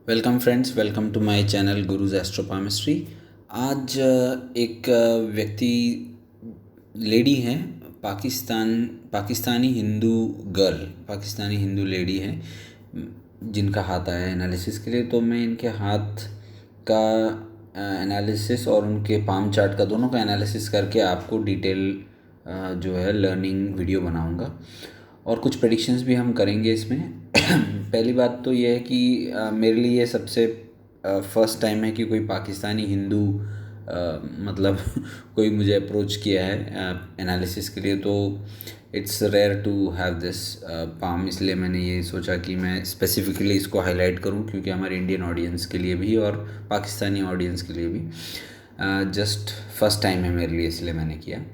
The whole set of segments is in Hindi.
Welcome friends, welcome to my channel gurus astropalmistry. आज व्यक्ति लेडी हैं, पाकिस्तानी हिंदू गर्ल, पाकिस्तानी हिंदू लेडी हैं जिनका हाथ आया है एनालिसिस के लिए। तो मैं इनके हाथ का एनालिसिस और उनके पाम चार्ट का, दोनों का एनालिसिस करके आपको डिटेल जो है लर्निंग वीडियो बनाऊंगा और कुछ प्रेडिक्शंस भी हम करेंगे इसमें। पहली बात तो ये है कि मेरे लिए ये सबसे फर्स्ट टाइम है कि कोई पाकिस्तानी हिंदू मतलब कोई मुझे अप्रोच किया है एनालिसिस के लिए। तो it's rare to have this palm, इसलिए मैंने ये सोचा कि मैं स्पेसिफिकली इसको हाईलाइट करूं, क्योंकि हमारे इंडियन ऑडियंस के लिए भी और पाकिस्तानी ऑडियंस के लिए भी जस्ट फर्स्ट टाइम है मेरे लिए, इसलिए मैंने किया।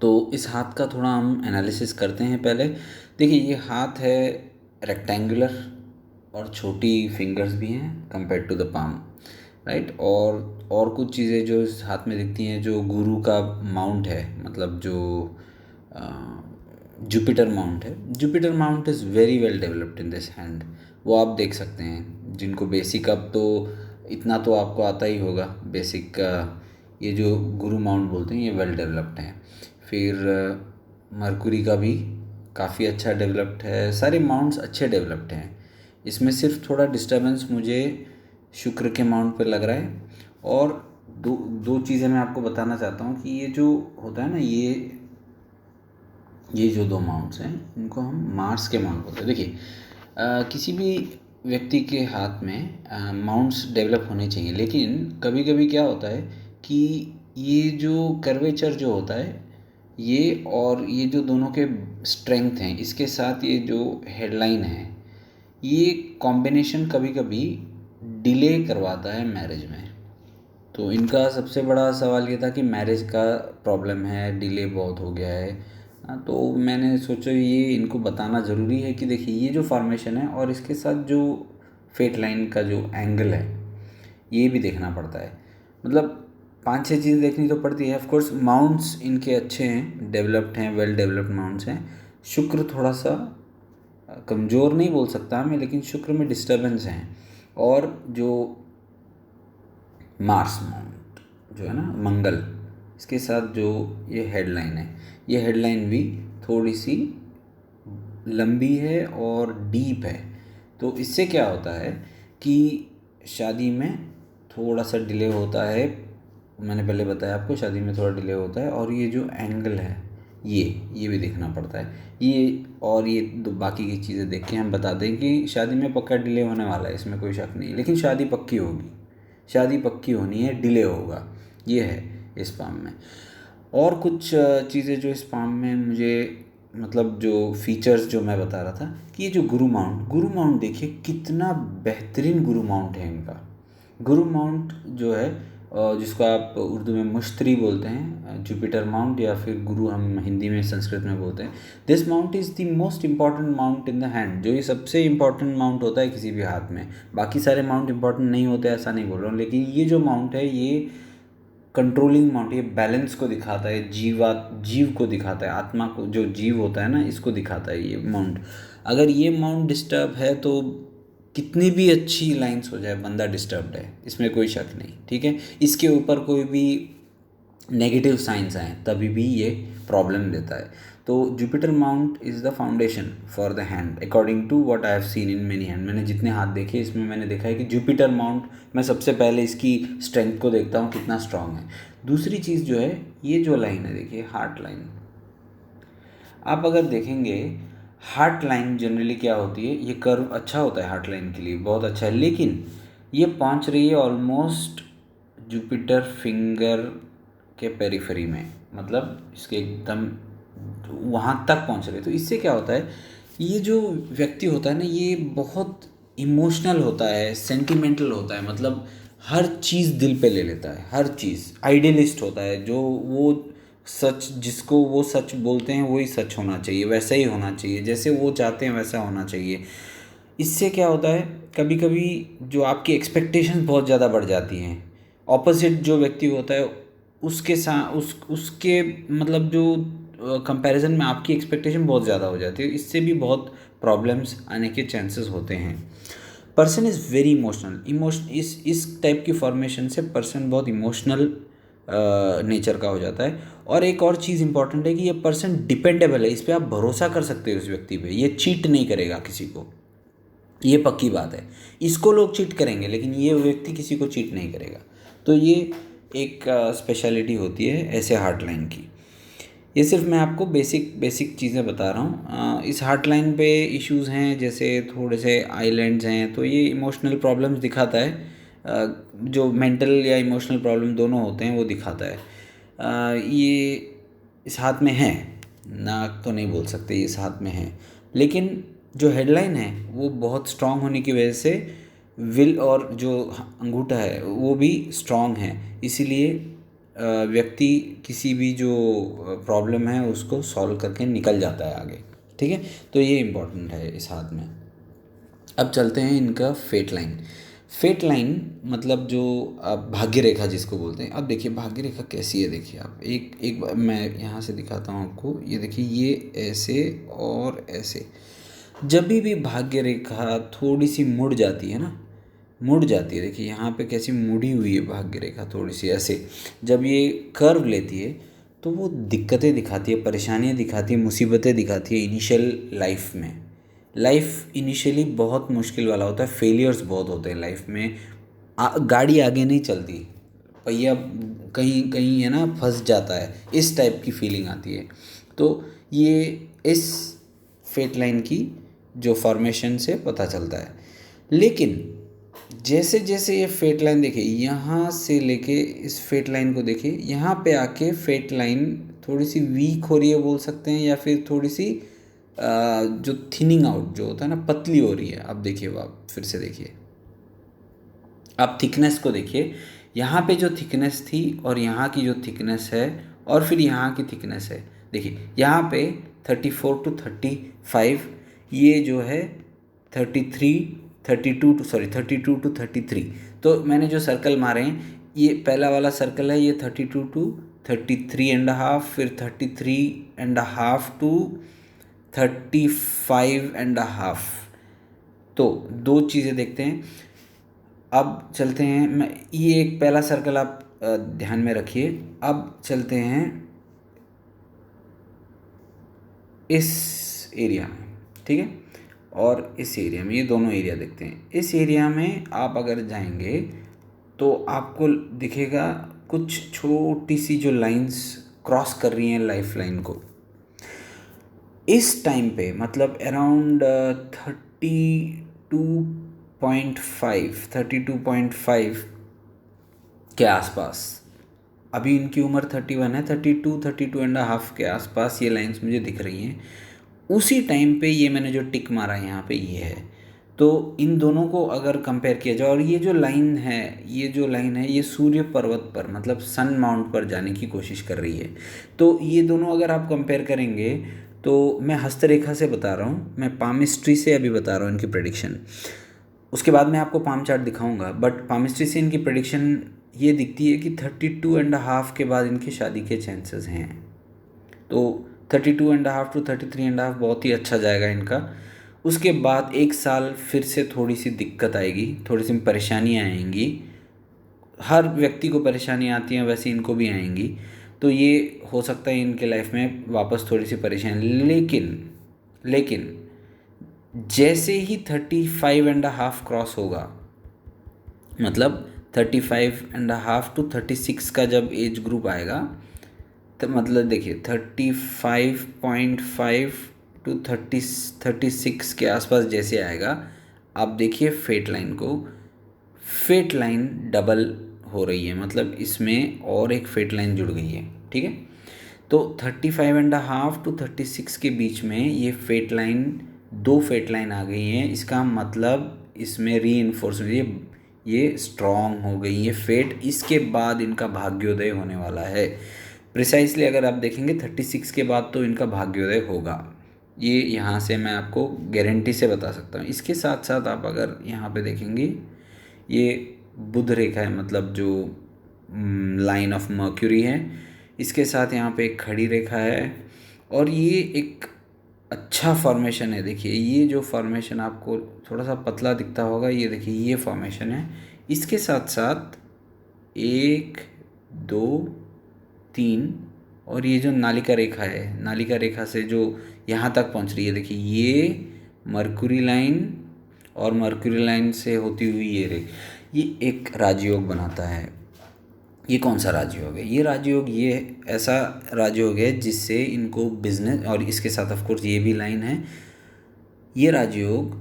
तो इस हाथ का थोड़ा हम एनालिसिस करते हैं। पहले देखिए, ये हाथ है रेक्टेंगुलर और छोटी फिंगर्स भी हैं compare to the palm, right. और कुछ चीज़ें जो इस हाथ में दिखती हैं, जो गुरु का माउंट है, मतलब जो जुपिटर माउंट है। Jupiter mount is very well developed in this hand, वो आप देख सकते हैं। जिनको बेसिक, अब तो इतना तो आपको आता ही होगा बेसिक, ये जो गुरु माउंट बोलते हैं ये वेल डेवलप्ड हैं। फिर मरकुरी का भी काफ़ी अच्छा डेवलप्ड है, सारे माउंट्स अच्छे डेवलप्ड हैं। इसमें सिर्फ थोड़ा डिस्टर्बेंस मुझे शुक्र के माउंट पे लग रहा है। और दो दो चीज़ें मैं आपको बताना चाहता हूँ कि ये जो होता है ना, ये जो दो माउंट्स हैं इनको हम मार्स के माउंट बोलते हैं। देखिए, किसी भी व्यक्ति के हाथ में माउंट्स डेवलप होने चाहिए, लेकिन कभी कभी क्या होता है कि ये जो कर्वेचर जो होता है, ये और ये जो दोनों के स्ट्रेंथ हैं, इसके साथ ये जो हेडलाइन है, ये कॉम्बिनेशन कभी कभी डिले करवाता है मैरिज में। तो इनका सबसे बड़ा सवाल ये था कि मैरिज का प्रॉब्लम है, डिले बहुत हो गया है। तो मैंने सोचा ये इनको बताना ज़रूरी है कि देखिए, ये जो फॉर्मेशन है और इसके साथ जो फेट लाइन का जो एंगल है, ये भी देखना पड़ता है। मतलब 5-6 चीज़ देखनी तो पड़ती है। ऑफ कोर्स माउंट्स इनके अच्छे हैं, डेवलप्ड हैं, वेल डेवलप्ड माउंट्स हैं। शुक्र थोड़ा सा कमज़ोर नहीं बोल सकता मैं, लेकिन शुक्र में डिस्टर्बेंस हैं। और जो मार्स माउंट जो है ना, मंगल, इसके साथ जो ये हेडलाइन है, ये हेडलाइन भी थोड़ी सी लंबी है और डीप है। तो इससे क्या होता है कि शादी में थोड़ा सा डिले होता है। मैंने पहले बताया आपको, शादी में थोड़ा डिले होता है। और ये जो एंगल है, ये भी देखना पड़ता है। ये और ये दो बाकी की चीज़ें देख के हम बता दें कि शादी में पक्का डिले होने वाला है, इसमें कोई शक नहीं। लेकिन शादी पक्की होगी, शादी पक्की होनी है, डिले होगा, ये है इस पाम में। और कुछ चीज़ें जो इस पाम में मुझे, मतलब जो फीचर्स जो मैं बता रहा था कि ये जो गुरु माउंट देखिए कितना बेहतरीन गुरु माउंट है इनका। गुरु माउंट जो है, जिसको आप उर्दू में मुश्तरी बोलते हैं, जुपिटर माउंट, या फिर गुरु हम हिंदी में संस्कृत में बोलते हैं। This mount is the most important mount in the hand. जो ये सबसे इंपॉर्टेंट माउंट होता है किसी भी हाथ में। बाकी सारे माउंट इंपॉर्टेंट नहीं होते, ऐसा नहीं बोल रहा हूँ, लेकिन ये जो माउंट है, ये कंट्रोलिंग माउंट, ये बैलेंस को दिखाता है, जीव को दिखाता है, आत्मा को, जो जीव होता है ना, इसको दिखाता है ये माउंट। अगर ये माउंट डिस्टर्ब है तो कितनी भी अच्छी लाइंस हो जाए, बंदा डिस्टर्ब्ड है, इसमें कोई शक नहीं, ठीक है। इसके ऊपर कोई भी नेगेटिव साइंस आए तभी भी ये प्रॉब्लम देता है। तो Jupiter mount is the foundation for the hand according to what I have seen in many hand. मैंने जितने हाथ देखे, इसमें मैंने देखा है कि जुपिटर माउंट, मैं सबसे पहले इसकी स्ट्रेंथ को देखता हूँ कितना स्ट्रांग है। दूसरी चीज़ जो है, ये जो लाइन है देखिए, हार्ट लाइन, आप अगर देखेंगे हार्ट लाइन जनरली क्या होती है, ये कर्व अच्छा होता है हार्ट लाइन के लिए, बहुत अच्छा है। लेकिन ये पहुंच रही है ऑलमोस्ट जुपिटर फिंगर के पेरिफेरी में, मतलब इसके एकदम वहाँ तक पहुँच रही है। तो इससे क्या होता है, ये जो व्यक्ति होता है ना, ये बहुत इमोशनल होता है, सेंटिमेंटल होता है। मतलब हर चीज़ दिल पे ले लेता है, हर चीज़। आइडियलिस्ट होता है, जो वो सच, जिसको वो सच बोलते हैं वही सच होना चाहिए, वैसा ही होना चाहिए, जैसे वो चाहते हैं वैसा होना चाहिए। इससे क्या होता है, कभी कभी जो आपकी एक्सपेक्टेशंस बहुत ज़्यादा बढ़ जाती हैं, ऑपोजिट जो व्यक्ति होता है उसके साथ उसके मतलब जो कंपैरिजन में आपकी एक्सपेक्टेशन बहुत ज़्यादा हो जाती है। इससे भी बहुत प्रॉब्लम्स आने के चांसेस होते हैं। पर्सन इज़ वेरी इमोशनल इस टाइप की फॉर्मेशन से पर्सन बहुत इमोशनल नेचर का हो जाता है। और एक और चीज़ इंपॉर्टेंट है कि ये पर्सन डिपेंडेबल है, इस पर आप भरोसा कर सकते हो, उस व्यक्ति पे, ये चीट नहीं करेगा किसी को, ये पक्की बात है। इसको लोग चीट करेंगे लेकिन ये व्यक्ति किसी को चीट नहीं करेगा। तो ये एक स्पेशलिटी होती है ऐसे हार्ट लाइन की। ये सिर्फ मैं आपको बेसिक चीज़ें बता रहा हूँ। इस हार्ट लाइन पे इश्यूज़ हैं, जैसे थोड़े से आइलैंड्स हैं, तो ये इमोशनल प्रॉब्लम्स दिखाता है। जो मेंटल या इमोशनल प्रॉब्लम दोनों होते हैं वो दिखाता है। ये इस हाथ में है, नाक तो नहीं बोल सकते ये इस हाथ में है, लेकिन जो हेडलाइन है वो बहुत स्ट्रांग होने की वजह से विल और जो अंगूठा है वो भी स्ट्रांग है, इसीलिए व्यक्ति किसी भी जो प्रॉब्लम है उसको सॉल्व करके निकल जाता है आगे। ठीक है, तो ये इम्पोर्टेंट है इस हाथ में। अब चलते हैं इनका फेट लाइन। फेट लाइन मतलब जो आप भाग्य रेखा जिसको बोलते हैं। अब देखिए भाग्य रेखा कैसी है, देखिए आप एक बार मैं यहाँ से दिखाता हूँ आपको। ये देखिए, ये ऐसे और ऐसे, जब भी भाग्य रेखा थोड़ी सी मुड़ जाती है ना, मुड़ जाती है, देखिए यहाँ पे कैसी मुड़ी हुई है भाग्य रेखा थोड़ी सी ऐसे, जब ये कर्व लेती है तो वो दिक्कतें दिखाती है, परेशानियाँ दिखाती है, मुसीबतें दिखाती है इनिशियल लाइफ में। लाइफ इनिशियली बहुत मुश्किल वाला होता है, फेलियर्स बहुत होते हैं लाइफ में, गाड़ी आगे नहीं चलती, पहिया कहीं कहीं है ना फंस जाता है, इस टाइप की फीलिंग आती है। तो ये इस फेट लाइन की जो फॉर्मेशन से पता चलता है। लेकिन जैसे जैसे ये फेट लाइन देखिए, यहाँ से लेके इस फेट लाइन को देखिए, यहाँ पे आके फेट लाइन थोड़ी सी वीक हो रही है बोल सकते हैं, या फिर थोड़ी सी जो थिनिंग आउट जो होता है ना, पतली हो रही है। अब देखिए, आप फिर से देखिए, आप थिकनेस को देखिए, यहाँ पे जो थिकनेस थी और यहाँ की जो थिकनेस है और फिर यहाँ की थिकनेस है, देखिए यहाँ पे 34 to 35, ये जो है 32 to 33। तो मैंने जो सर्कल मारे हैं, ये पहला वाला सर्कल है, ये 32 to 33.5, फिर 33.5 to 35.5। तो दो चीज़ें देखते हैं। अब चलते हैं, मैं ये एक पहला सर्कल आप ध्यान में रखिए। अब चलते हैं इस एरिया में, ठीक है, और इस एरिया में, ये दोनों एरिया देखते हैं। इस एरिया में आप अगर जाएंगे तो आपको दिखेगा कुछ छोटी सी जो लाइंस क्रॉस कर रही हैं लाइफ लाइन को। इस टाइम पे मतलब अराउंड 32.5 के आसपास, अभी इनकी उम्र 31 है, 32.5 के आसपास ये लाइंस मुझे दिख रही हैं। उसी टाइम पे ये मैंने जो टिक मारा यहाँ पे ये है। तो इन दोनों को अगर कंपेयर किया जाए, और ये जो लाइन है ये सूर्य पर्वत पर मतलब सन माउंट पर जाने की कोशिश कर रही है। तो ये दोनों अगर आप कंपेयर करेंगे, तो मैं हस्तरेखा से बता रहा हूँ, मैं पामिस्ट्री से अभी बता रहा हूँ इनकी प्रेडिक्शन, उसके बाद मैं आपको पाम चार्ट दिखाऊंगा। बट पामिस्ट्री से इनकी प्रेडिक्शन ये दिखती है कि 32.5 के बाद इनकी शादी के चांसेस हैं। तो 32.5 to 33.5 बहुत ही अच्छा जाएगा इनका। उसके बाद एक साल फिर से थोड़ी सी दिक्कत आएगी, थोड़ी सी परेशानियाँ आएंगी, हर व्यक्ति को परेशानी आती हैं, वैसे इनको भी आएंगी। तो ये हो सकता है इनके लाइफ में वापस थोड़ी सी परेशानी, लेकिन जैसे ही 35.5 क्रॉस होगा, मतलब 35.5 to 36 का जब एज ग्रुप आएगा, तो मतलब देखिए 35.5 to 36 के आसपास जैसे आएगा, आप देखिए फेट लाइन को, फेट लाइन डबल हो रही है, मतलब इसमें और एक फेट लाइन जुड़ गई है। ठीक है, तो 35.5 to 36 के बीच में ये फेट लाइन, दो फेट लाइन आ गई हैं। इसका मतलब इसमें री इन्फोर्समेंट, ये स्ट्रॉन्ग हो गई ये फेट। इसके बाद इनका भाग्योदय होने वाला है। प्रिसाइसली अगर आप देखेंगे 36 के बाद तो इनका भाग्योदय होगा, ये यहाँ से मैं आपको गारंटी से बता सकता हूँ। इसके साथ साथ आप अगर यहाँ पे देखेंगे, ये बुध रेखा है, मतलब जो लाइन ऑफ मर्क्यूरी है, इसके साथ यहाँ पे एक खड़ी रेखा है, और ये एक अच्छा फॉर्मेशन है। देखिए ये जो फॉर्मेशन आपको थोड़ा सा पतला दिखता होगा, ये देखिए ये फॉर्मेशन है। इसके साथ साथ 1 2 3 और ये जो नालिका रेखा है, नालिका रेखा से जो यहाँ तक पहुँच रही है, देखिए ये मरकुरी लाइन और मरकुरी लाइन से होती हुई ये रेखा, ये एक राजयोग बनाता है। ये कौन सा राजयोग है? ये राजयोग ये ऐसा राजयोग है जिससे इनको बिजनेस, और इसके साथ ऑफ कोर्स ये भी लाइन है, ये राजयोग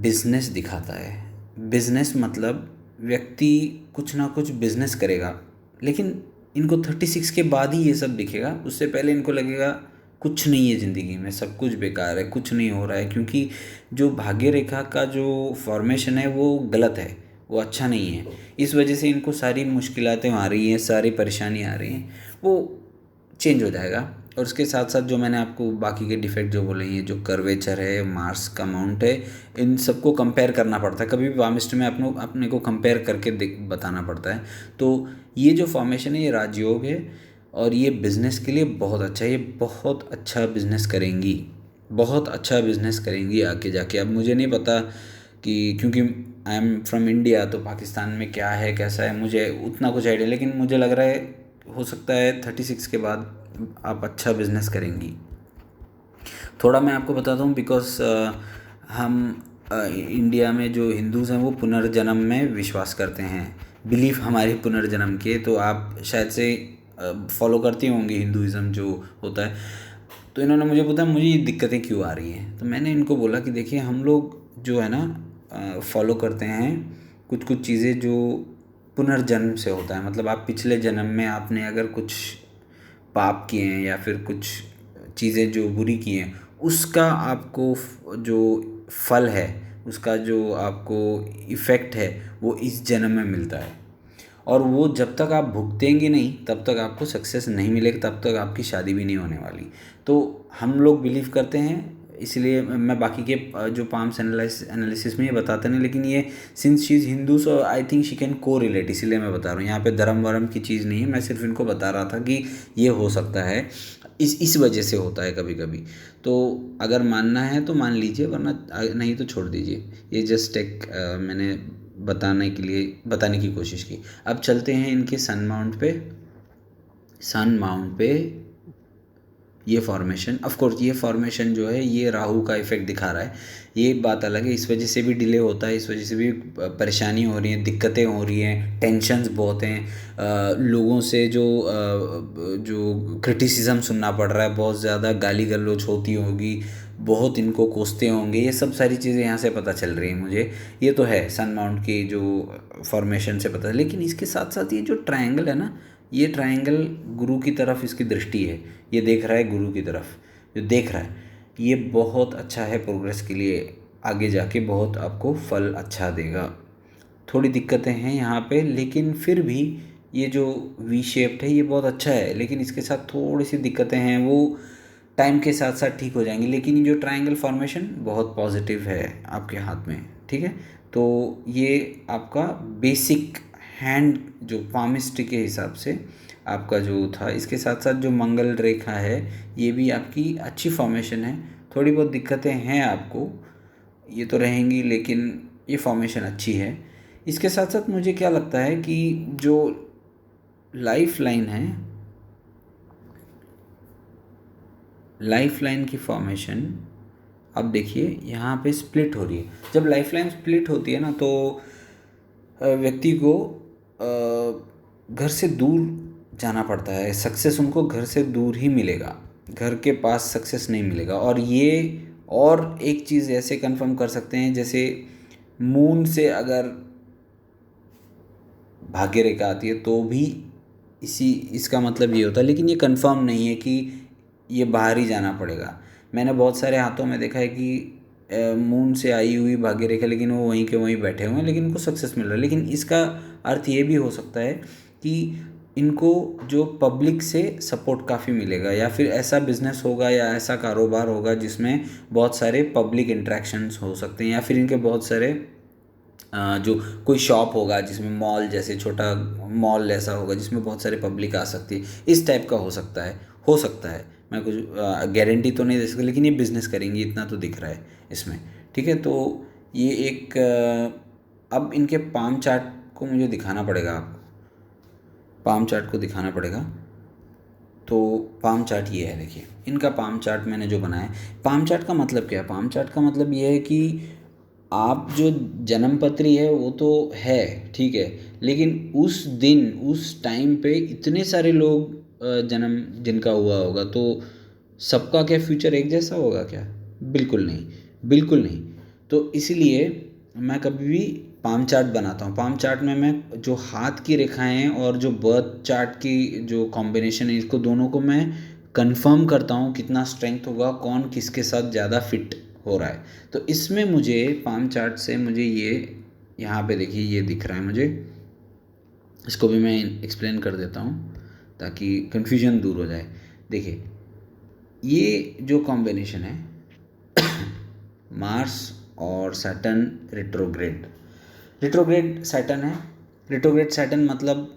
बिजनेस दिखाता है। बिजनेस मतलब व्यक्ति कुछ ना कुछ बिजनेस करेगा, लेकिन इनको 36 के बाद ही ये सब दिखेगा। उससे पहले इनको लगेगा कुछ नहीं है ज़िंदगी में, सब कुछ बेकार है, कुछ नहीं हो रहा है, क्योंकि जो भाग्य रेखा का जो फॉर्मेशन है वो गलत है, वो अच्छा नहीं है। इस वजह से इनको सारी मुश्किलातें आ रही हैं, सारी परेशानी आ रही हैं, वो चेंज हो जाएगा। और उसके साथ साथ जो मैंने आपको बाकी के डिफेक्ट जो बोले, ये जो कर्वेचर है, मार्स का माउंट है, इन सबको कंपेयर करना पड़ता है। कभी भी वामिस्ट में अपने को कंपेयर करके बताना पड़ता है। तो ये जो फॉर्मेशन है ये राजयोग है, और ये बिज़नेस के लिए बहुत अच्छा है। ये बहुत अच्छा बिज़नेस करेंगी, बहुत अच्छा बिज़नेस करेंगी आगे जाके। अब मुझे नहीं पता कि, क्योंकि आई एम फ्रॉम इंडिया, तो पाकिस्तान में क्या है कैसा है मुझे उतना कुछ आइडिया, लेकिन मुझे लग रहा है हो सकता है 36 के बाद आप अच्छा बिजनेस करेंगी। थोड़ा मैं आपको बताता हूँ, बिकॉज हम इंडिया में जो हिंदूज़ हैं वो पुनर्जन्म में विश्वास करते हैं, बिलीफ हमारे पुनर्जन्म के। तो आप शायद से फॉलो करती होंगी हिंदुज़म जो होता है। तो इन्होंने मुझे पूछा मुझे ये दिक्कतें क्यों आ रही हैं, तो मैंने इनको बोला कि देखिए हम लोग जो है ना फॉलो करते हैं कुछ कुछ चीज़ें जो पुनर्जन्म से होता है। मतलब आप पिछले जन्म में आपने अगर कुछ पाप किए हैं या फिर कुछ चीज़ें जो बुरी की हैं, उसका आपको जो फल है, उसका जो आपको इफ़ेक्ट है वो इस जन्म में मिलता है। और वो जब तक आप भुगतेंगे नहीं तब तक आपको सक्सेस नहीं मिलेगी, तब तक आपकी शादी भी नहीं होने वाली। तो हम लोग बिलीव करते हैं, इसलिए मैं बाकी के जो पाम्स एनालिसिस में ये बताते नहीं, लेकिन ये since she is Hindu so I think she can को रिलेट, इसलिए मैं बता रहा हूँ। यहाँ पे धर्म वर्म की चीज़ नहीं है, मैं सिर्फ इनको बता रहा था कि ये हो सकता है, इस वजह से होता है कभी कभी। तो अगर मानना है तो मान लीजिए, वरना नहीं तो छोड़ दीजिए। ये जस्ट एक मैंने बताने की कोशिश की। अब चलते हैं इनके सन माउंट पे। सन माउंट पे ये फॉर्मेशन, ऑफ कोर्स ये फॉर्मेशन जो है ये राहु का इफेक्ट दिखा रहा है, ये बात अलग है। इस वजह से भी डिले होता है, इस वजह से भी परेशानी हो रही है, दिक्कतें हो रही हैं, टेंशन्स बहुत हैं। लोगों से जो क्रिटिसिज्म सुनना पड़ रहा है, बहुत ज़्यादा गाली गलौज होती होगी, बहुत इनको कोसते होंगे, ये सब सारी चीज़ें यहाँ से पता चल रही हैं मुझे। ये तो है सन माउंट की जो फॉर्मेशन से पता है। लेकिन इसके साथ साथ ये जो ट्रायंगल है ना, ये ट्रायंगल गुरु की तरफ इसकी दृष्टि है, ये देख रहा है गुरु की तरफ, जो देख रहा है ये बहुत अच्छा है प्रोग्रेस के लिए, आगे जाके बहुत आपको फल अच्छा देगा। थोड़ी दिक्कतें हैं यहाँ पे, लेकिन फिर भी ये जो वी शेप्ड है ये बहुत अच्छा है, लेकिन इसके साथ थोड़ी सी दिक्कतें हैं, वो टाइम के साथ साथ ठीक हो जाएंगी। लेकिन ये जो ट्रायंगल फॉर्मेशन बहुत पॉजिटिव है आपके हाथ में, ठीक है। तो ये आपका बेसिक हैंड जो पामिस्ट्री के हिसाब से आपका जो था, इसके साथ साथ जो मंगल रेखा है ये भी आपकी अच्छी फॉर्मेशन है। थोड़ी बहुत दिक्कतें हैं आपको, ये तो रहेंगी, लेकिन ये फॉर्मेशन अच्छी है। इसके साथ साथ मुझे क्या लगता है कि जो लाइफ लाइन है, लाइफ लाइन की फॉर्मेशन अब देखिए यहाँ पे स्प्लिट हो रही है। जब लाइफ लाइन स्प्लिट होती है ना, तो व्यक्ति को घर से दूर जाना पड़ता है। सक्सेस उनको घर से दूर ही मिलेगा, घर के पास सक्सेस नहीं मिलेगा। और ये और एक चीज़ ऐसे कंफर्म कर सकते हैं, जैसे मून से अगर भाग्य रेखा आती है तो भी इसका मतलब ये होता है, लेकिन ये कंफर्म नहीं है कि ये बाहर ही जाना पड़ेगा। मैंने बहुत सारे हाथों में देखा है कि मून से आई हुई भाग्य रेखा, लेकिन वो वहीं के वहीं बैठे हुए हैं, लेकिन उनको सक्सेस मिल रहा है। लेकिन इसका अर्थ ये भी हो सकता है कि इनको जो पब्लिक से सपोर्ट काफ़ी मिलेगा, या फिर ऐसा बिजनेस होगा या ऐसा कारोबार होगा जिसमें बहुत सारे पब्लिक इंट्रैक्शंस हो सकते हैं, या फिर इनके बहुत सारे जो कोई शॉप होगा जिसमें मॉल जैसे छोटा मॉल ऐसा होगा जिसमें बहुत सारे पब्लिक आ सकती है, इस टाइप का हो सकता है, मैं कुछ गारंटी तो नहीं दे सकता, लेकिन ये बिज़नेस करेंगी इतना तो दिख रहा है इसमें, ठीक है। तो ये एक अब इनके पाम चार्ट को मुझे दिखाना पड़ेगा आपको, पाम चार्ट को दिखाना पड़ेगा। तो पाम चार्ट ये है, देखिए इनका पाम चार्ट मैंने जो बनाया है। पाम चार्ट का मतलब क्या है? पाम चार्ट का मतलब ये है कि आप जो जन्म पत्री है वो तो है, ठीक है, लेकिन उस दिन उस टाइम पे इतने सारे लोग जन्म जिनका हुआ होगा, तो सबका क्या फ्यूचर एक जैसा होगा क्या? बिल्कुल नहीं, बिल्कुल नहीं। तो इसीलिए मैं कभी भी पाम चार्ट बनाता हूँ। पाम चार्ट में मैं जो हाथ की रेखाएं हैं और जो बर्थ चार्ट की जो कॉम्बिनेशन है, इसको दोनों को मैं कंफर्म करता हूँ कितना स्ट्रेंथ होगा, कौन किसके साथ ज़्यादा फिट हो रहा है। तो इसमें मुझे पाम चार्ट से मुझे ये यहाँ पे देखिए ये दिख रहा है मुझे, इसको भी मैं एक्सप्लेन कर देता हूँ ताकि कन्फ्यूजन दूर हो जाए। देखिए ये जो कॉम्बिनेशन है मार्स और सैटर्न रिट्रोग्रेड, रिट्रोग्रेड सैटर्न है। रिट्रोग्रेड सैटर्न मतलब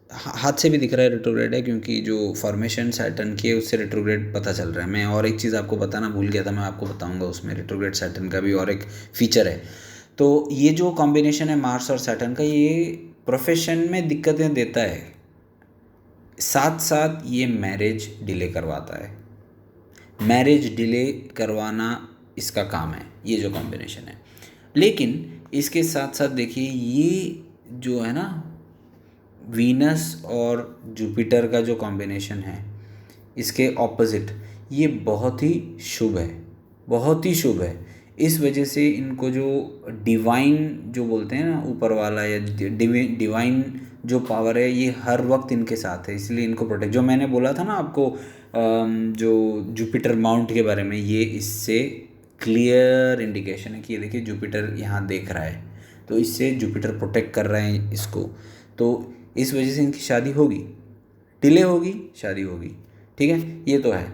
हाथ से भी दिख रहा है रिट्रोग्रेड है, क्योंकि जो फॉर्मेशन सैटर्न की है उससे रिट्रोग्रेड पता चल रहा है। मैं और एक चीज़ आपको बताना भूल गया था, मैं आपको बताऊंगा उसमें रिट्रोग्रेड सैटर्न का भी और एक फीचर है। तो ये जो कॉम्बिनेशन है मार्स और सैटर्न का, ये प्रोफेशन में दिक्कतें देता है, साथ साथ ये मैरिज डिले करवाता है। मैरिज डिले करवाना इसका काम है, ये जो कॉम्बिनेशन है। लेकिन इसके साथ साथ देखिए ये जो है ना वीनस और जुपिटर का जो कॉम्बिनेशन है, इसके ऑपोजिट, ये बहुत ही शुभ है, बहुत ही शुभ है। इस वजह से इनको जो डिवाइन जो बोलते हैं ना, ऊपर वाला या डिवाइन जो पावर है, ये हर वक्त इनके साथ है, इसलिए इनको प्रोटेक्ट, जो मैंने बोला था ना आपको जो जुपिटर माउंट के बारे में, ये इससे क्लियर इंडिकेशन है कि ये देखिए जुपिटर यहाँ देख रहा है, तो इससे जुपिटर प्रोटेक्ट कर रहे हैं इसको। तो इस वजह से इनकी शादी होगी, डिले होगी, शादी होगी, ठीक है, ये तो है।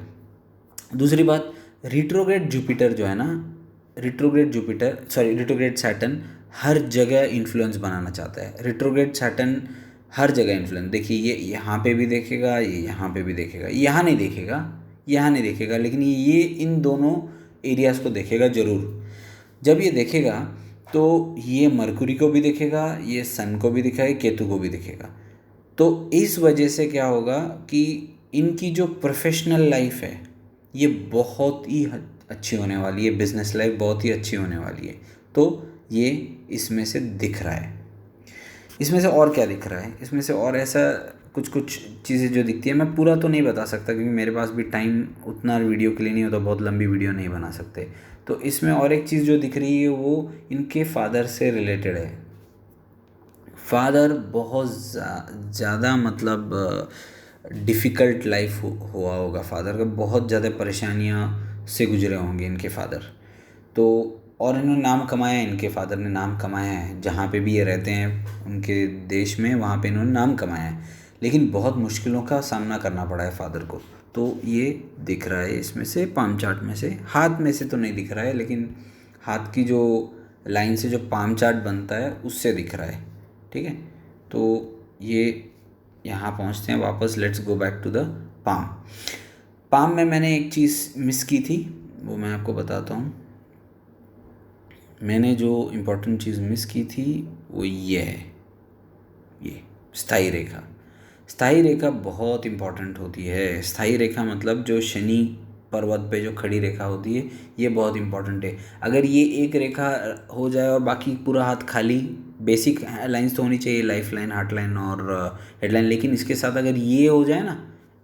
दूसरी बात, रिट्रोग्रेड जुपिटर जो है ना, रिट्रोग्रेड सैटर्न हर जगह इन्फ्लुएंस बनाना चाहता है। रिट्रोग्रेड सैटर्न हर जगह इन्फ्लुएंस, देखिए ये यहाँ पे भी देखेगा, ये यहाँ पे भी देखेगा, यहाँ नहीं देखेगा, यहाँ नहीं देखेगा, लेकिन ये इन दोनों एरियाज़ को देखेगा ज़रूर। जब ये देखेगा तो ये मरकुरी को भी देखेगा, ये सन को भी दिखाएगा, केतु को भी दिखेगा। तो इस वजह से क्या होगा कि इनकी जो प्रोफेशनल लाइफ है ये बहुत ही अच्छी होने वाली है, बिजनेस लाइफ बहुत ही अच्छी होने वाली है। तो ये इसमें से दिख रहा है। इसमें से और क्या दिख रहा है? इसमें से और ऐसा कुछ कुछ चीज़ें जो दिखती है, मैं पूरा तो नहीं बता सकता क्योंकि मेरे पास भी टाइम उतना वीडियो के लिए नहीं होता, बहुत लंबी वीडियो नहीं बना सकते। तो इसमें और एक चीज़ जो दिख रही है वो इनके फादर से रिलेटेड है। फादर बहुत ज़्यादा मतलब डिफ़िकल्ट लाइफ हुआ होगा फादर का, बहुत ज़्यादा परेशानियाँ से गुजरे होंगे इनके फादर। तो और इन्होंने नाम कमाया है, इनके फादर ने नाम कमाया है, जहाँ पे भी ये रहते हैं उनके देश में, वहाँ पे इन्होंने नाम कमाया है, लेकिन बहुत मुश्किलों का सामना करना पड़ा है फादर को। तो ये दिख रहा है इसमें से, पाम चार्ट में से, हाथ में से तो नहीं दिख रहा है, लेकिन हाथ की जो लाइन से जो पाम चार्ट बनता है उससे दिख रहा है, ठीक है। तो ये यहाँ पहुँचते हैं वापस, let's go back to the palm. Palm में मैंने एक चीज़ मिस की थी, वो मैं आपको बताता हूँ। मैंने जो इम्पोर्टेंट चीज़ मिस की थी वो ये है, ये स्थायी रेखा। स्थायी रेखा बहुत इम्पॉर्टेंट होती है। स्थायी रेखा मतलब जो शनि पर्वत पे जो खड़ी रेखा होती है, ये बहुत इम्पॉर्टेंट है। अगर ये एक रेखा हो जाए और बाकी पूरा हाथ खाली, बेसिक लाइंस तो होनी चाहिए, लाइफ लाइन, हार्ट लाइन और हेडलाइन, लेकिन इसके साथ अगर ये हो जाए ना,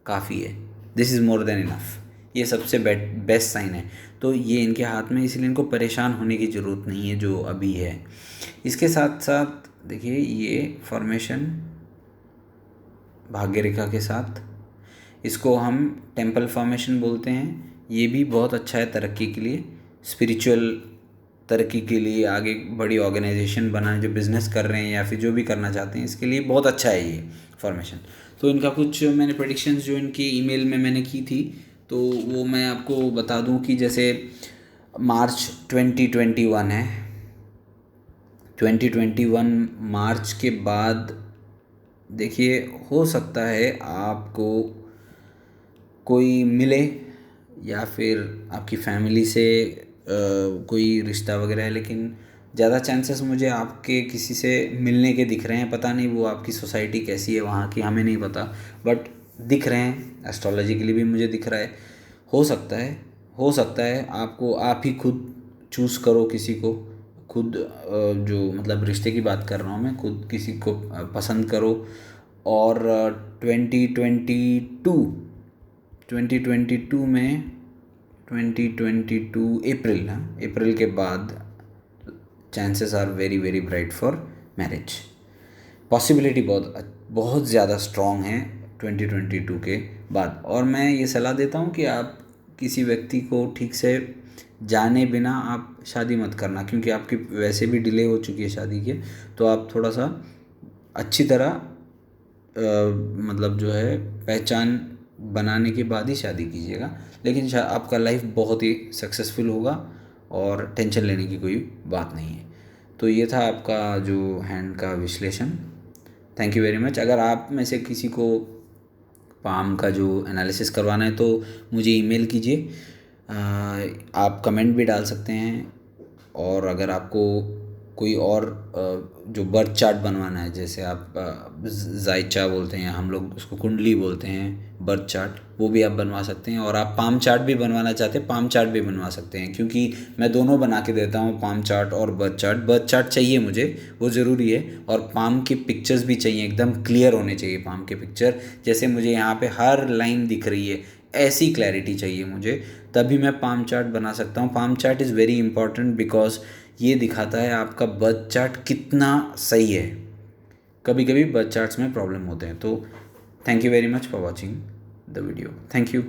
काफ़ी है, this is more than enough, ये सबसे बेस्ट साइन है। तो ये इनके हाथ में, इसलिए इनको परेशान होने की ज़रूरत नहीं है जो अभी है। इसके साथ साथ देखिए ये फॉर्मेशन भाग्य रेखा के साथ, इसको हम टेम्पल फॉर्मेशन बोलते हैं। ये भी बहुत अच्छा है तरक्की के लिए, स्पिरिचुअल तरक्की के लिए, आगे बड़ी ऑर्गेनाइजेशन बनाए जो बिज़नेस कर रहे हैं या फिर जो भी करना चाहते हैं, इसके लिए बहुत अच्छा है ये फॉर्मेशन। तो इनका कुछ मैंने प्रेडिक्शंस जो इनकी ईमेल में मैंने की थी, तो वो मैं आपको बता दूं कि जैसे मार्च 2021 है, 2021 मार्च के बाद देखिए हो सकता है आपको कोई मिले या फिर आपकी फैमिली से कोई रिश्ता वगैरह है, लेकिन ज़्यादा चांसेस मुझे आपके किसी से मिलने के दिख रहे हैं। पता नहीं वो आपकी सोसाइटी कैसी है वहाँ की, हमें नहीं पता, बट दिख रहे हैं। एस्ट्रोलॉजिकली भी मुझे दिख रहा है। हो सकता है आपको, आप ही खुद चूज़ करो किसी को, खुद जो मतलब रिश्ते की बात कर रहा हूँ मैं, खुद किसी को पसंद करो। और 2022 2022 में 2022 अप्रैल, हाँ, अप्रैल के बाद chances are very very bright for marriage. Possibility बहुत बहुत ज़्यादा स्ट्रॉन्ग है 2022 के बाद। और मैं ये सलाह देता हूँ कि आप किसी व्यक्ति को ठीक से जाने बिना आप शादी मत करना, क्योंकि आपकी वैसे भी डिले हो चुकी है शादी के। तो आप थोड़ा सा अच्छी तरह मतलब जो है पहचान बनाने के बाद ही शादी कीजिएगा, लेकिन आपका लाइफ बहुत ही सक्सेसफुल होगा और टेंशन लेने की कोई बात नहीं है। तो ये था आपका जो हैंड का विश्लेषण। Thank you very much. अगर आप में से किसी को पाम का जो एनालिसिस करवाना है तो मुझे ईमेल कीजिए। आप कमेंट भी डाल सकते हैं। और अगर आपको कोई और जो बर्थ चार्ट बनवाना है, जैसे आप जायचा बोलते हैं, हम लोग उसको कुंडली बोलते हैं, बर्थ चार्ट, वो भी आप बनवा सकते हैं। और आप पाम चार्ट भी बनवाना चाहते हैं, पाम चार्ट भी बनवा सकते हैं, क्योंकि मैं दोनों बना के देता हूँ, पाम चार्ट और बर्थ चार्ट। बर्थ चार्ट चाहिए मुझे, वो ज़रूरी है। और पाम की पिक्चर्स भी चाहिए, एकदम क्लियर होने चाहिए पाम के पिक्चर। जैसे मुझे यहाँ पे हर लाइन दिख रही है, ऐसी क्लैरिटी चाहिए मुझे, तभी मैं पाम चार्ट बना सकता हूँ। Palm chart is very important because ये दिखाता है आपका बर्थ चार्ट कितना सही है। कभी कभी बर्थ चार्ट्स में प्रॉब्लम होते हैं। तो thank you very much for watching the video. Thank you.